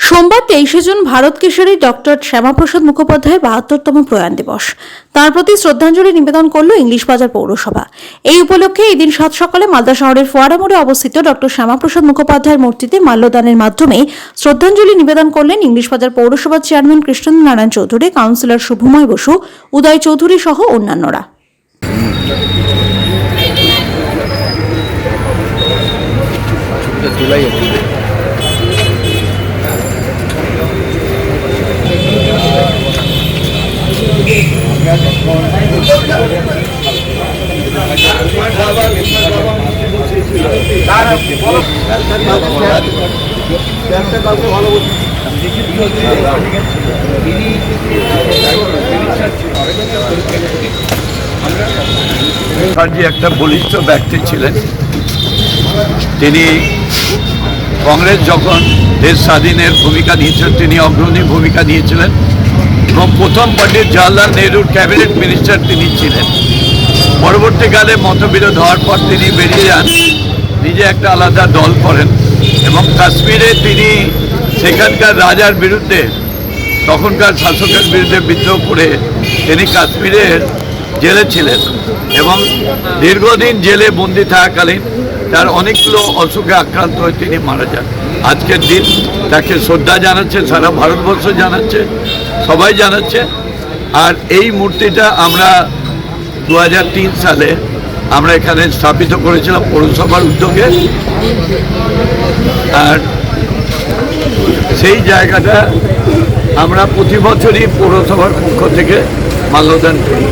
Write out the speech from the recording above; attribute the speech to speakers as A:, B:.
A: সোমবার 23শে June Bharat Keshari doctor Shyamaprasad মুখোপাধ্যায়ের ৭২তম প্রয়াণ দিবস। তাঁর প্রতি শ্রদ্ধাঞ্জলি নিবেদন করল ইংলিশ বাজার পৌরসভা। এই উপলক্ষে এই দিন সাত সকালে মালদা শহরের ফোয়ারা মোড়ে অবস্থিত ডক্টর শ্যামাপ্রসাদ মুখোপাধ্যায়ের মূর্তিতে মাল্যদানের মাধ্যমে শ্রদ্ধাঞ্জলি নিবেদন করলেন ইংলিশ বাজার পৌরসভার চেয়ারম্যান কৃষ্ণেন্দ্র নারায়ণ চৌধুরী, কাউন্সিলর শুভময় বসু, উদয় চৌধুরী সহ অন্যান্যরা।
B: মুখার্জি একটা বলিষ্ঠ ব্যক্তি ছিলেন। তিনি কংগ্রেস যখন দেশ স্বাধীনের ভূমিকা নিয়েছিলেন, তিনি অগ্রণী ভূমিকা নিয়েছিলেন এবং প্রথম পণ্ডিত জওয়াহরলাল নেহরুর ক্যাবিনেট মিনিস্টার তিনি ছিলেন। পরবর্তীকালে মতবিরোধ হওয়ার পর তিনি বেরিয়ে যান, নিজে একটা আলাদা দল করেন এবং কাশ্মীরে তিনি সেখানকার রাজার বিরুদ্ধে, তখনকার শাসকের বিরুদ্ধে বিদ্রোহ করে তিনি কাশ্মীরের জেলে ছিলেন এবং দীর্ঘদিন জেলে বন্দি থাকাকালীন তার অনেকগুলো অসুখে আক্রান্ত হয়ে তিনি মারা যান। আজকের দিন তাকে শ্রদ্ধা জানাচ্ছে, সারা ভারতবর্ষ জানাচ্ছে, সবাই জানাচ্ছে। আর এই মূর্তিটা আমরা 2003 সালে আমরা এখানে স্থাপিত করেছিলাম পৌরসভার উদ্যোগে। আর সেই জায়গাটা আমরা প্রতি বছরই পৌরসভার পক্ষ থেকে মাল্যদান করি।